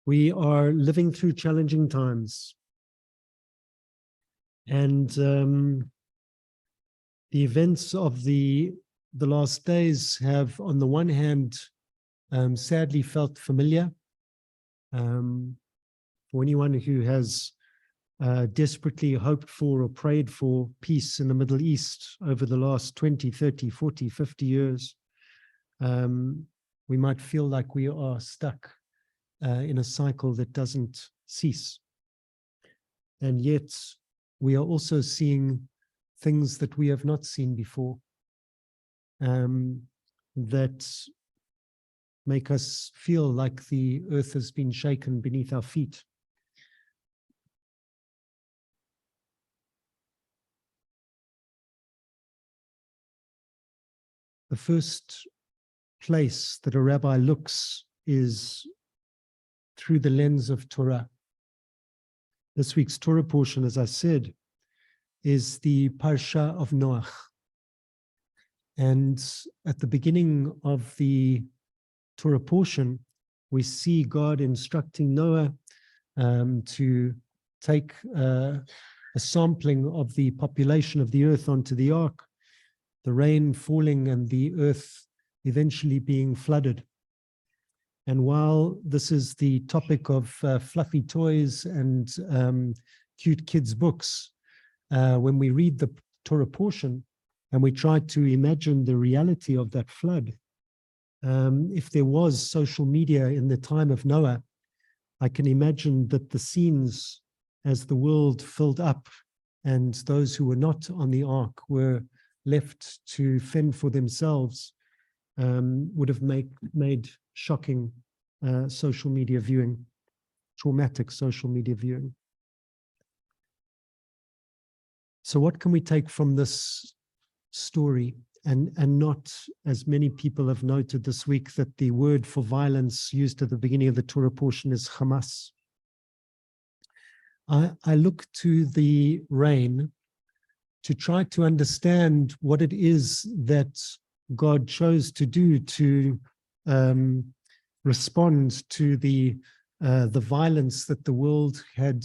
We are living through challenging times, and the events of the last days have, on the one hand, sadly felt familiar. For anyone who has desperately hoped for or prayed for peace in the Middle East over the last 20, 30, 40, 50 years, we might feel like we are stuck in a cycle that doesn't cease. And yet we are also seeing things that we have not seen before, that make us feel like the earth has been shaken beneath our feet. The first place that a rabbi looks is through the lens of Torah. This week's Torah portion, as I said, is the Parsha of Noach. And at the beginning of the Torah portion, we see God instructing Noah to take a sampling of the population of the earth onto the ark, the rain falling and the earth eventually being flooded. And while this is the topic of fluffy toys and cute kids' books, when we read the Torah portion and we try to imagine the reality of that flood, if there was social media in the time of Noah, I can imagine that the scenes as the world filled up and those who were not on the ark were left to fend for themselves, would have made shocking social media viewing, traumatic social media viewing. So what can we take from this story? And not, as many people have noted this week, that the word for violence used at the beginning of the Torah portion is Hamas. I look to the rain to try to understand what it is that God chose to do to respond to the violence that the world had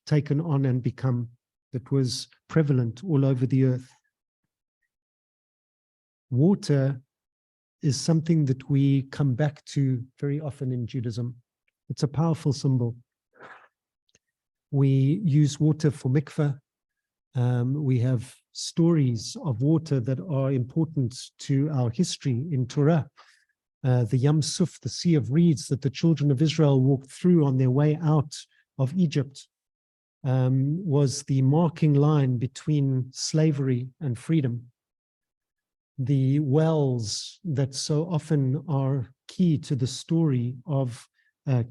taken on and become, that was prevalent all over the earth. Water is something that we come back to very often in Judaism. It's a powerful symbol. We use water for mikveh. We have stories of water that are important to our history in Torah. The Yam Suf, the Sea of Reeds that the children of Israel walked through on their way out of Egypt, was the marking line between slavery and freedom. The wells that so often are key to the story of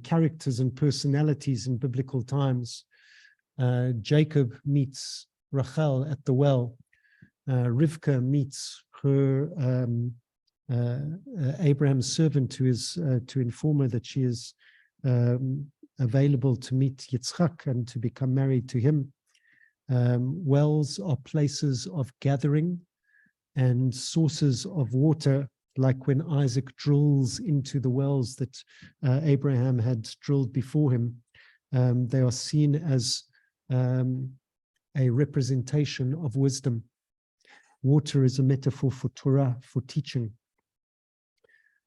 characters and personalities in biblical times. Jacob meets Rachel at the well. Rivka meets her Abraham's servant, who is to inform her that she is available to meet Yitzchak and to become married to him. Wells are places of gathering and sources of water, like when Isaac drills into the wells that Abraham had drilled before him. They are seen as a representation of wisdom. Water is a metaphor for Torah, for teaching.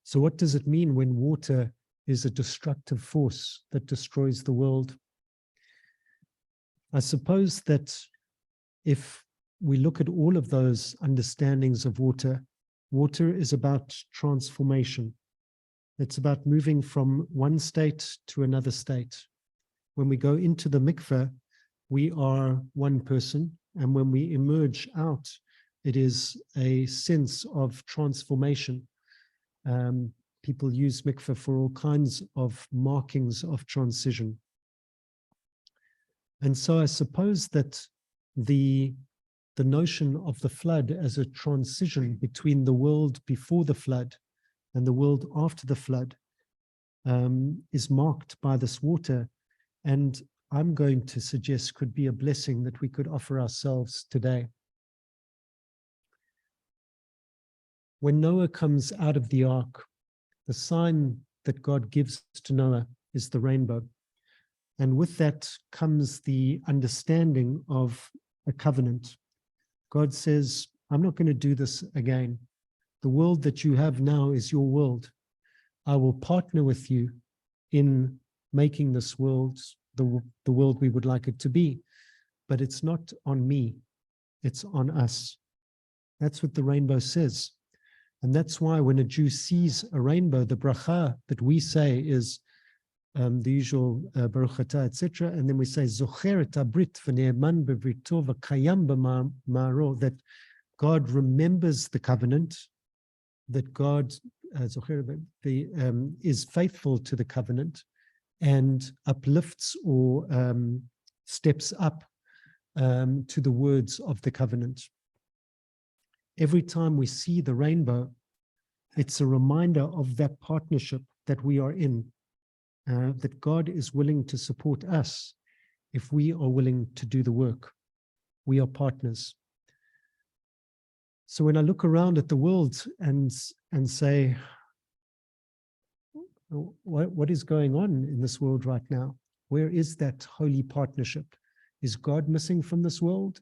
So what does it mean when water is a destructive force that destroys the world? I suppose that if we look at all of those understandings of water, water is about transformation. It's about moving from one state to another state. When we go into the mikveh, we are one person, and when we emerge out, it is a sense of transformation. People use mikveh for all kinds of markings of transition. And so I suppose that the notion of the flood as a transition between the world before the flood and the world after the flood is marked by this water, and I'm going to suggest could be a blessing that we could offer ourselves today. When Noah comes out of the ark, the sign that God gives to Noah is the rainbow. And with that comes the understanding of a covenant. God says, I'm not going to do this again. The world that you have now is your world. I will partner with you in making this world the world we would like it to be. But it's not on me, it's on us. That's what the rainbow says. And that's why when a Jew sees a rainbow, the bracha that we say is the usual Baruch Atah, etc. And then we say, Zocher et habrit v'ne'eman bevrito v'kayam b'ma'aro, that God remembers the covenant, that God is faithful to the covenant and uplifts or steps up to the words of the covenant. Every time we see the rainbow, it's a reminder of that partnership that we are in, that God is willing to support us if we are willing to do the work. We are partners. So when I look around at the world and say, what is going on in this world right now? Where is that holy partnership? Is God missing from this world?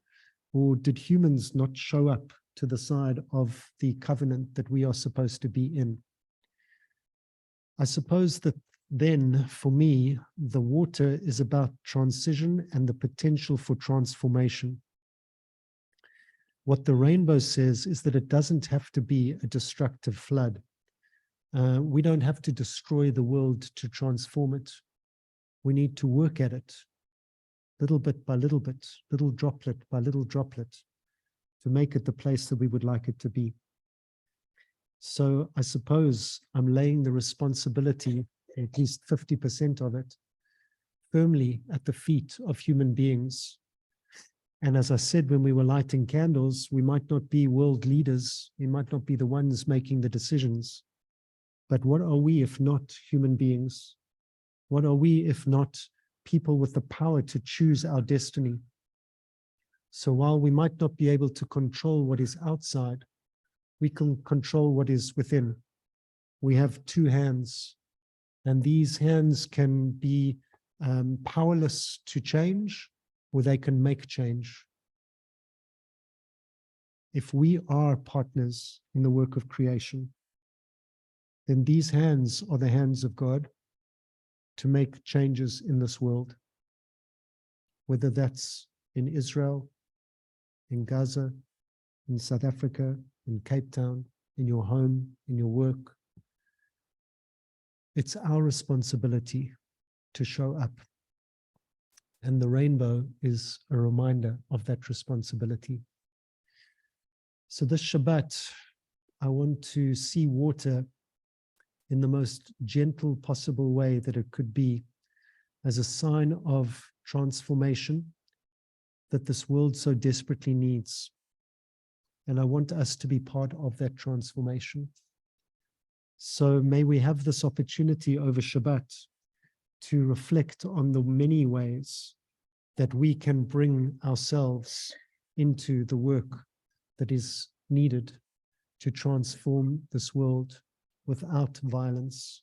Or did humans not show up to the side of the covenant that we are supposed to be in? I suppose that then, for me, the water is about transition and the potential for transformation. What the rainbow says is that it doesn't have to be a destructive flood. We don't have to destroy the world to transform it. We need to work at it, little bit by little bit, little droplet by little droplet, to make it the place that we would like it to be. So I suppose I'm laying the responsibility, at least 50% of it, firmly at the feet of human beings. And as I said, when we were lighting candles, we might not be world leaders. We might not be the ones making the decisions. But what are we if not human beings? What are we if not people with the power to choose our destiny? So while we might not be able to control what is outside, we can control what is within. We have two hands, and these hands can be powerless to change, or they can make change. If we are partners in the work of creation, then these hands are the hands of God to make changes in this world, whether that's in Israel, in Gaza, in South Africa, in Cape Town, in your home, in your work. It's our responsibility to show up. And the rainbow is a reminder of that responsibility. So this Shabbat, I want to see water in the most gentle possible way that it could be, as a sign of transformation that this world so desperately needs. And I want us to be part of that transformation. So may we have this opportunity over Shabbat to reflect on the many ways that we can bring ourselves into the work that is needed to transform this world without violence,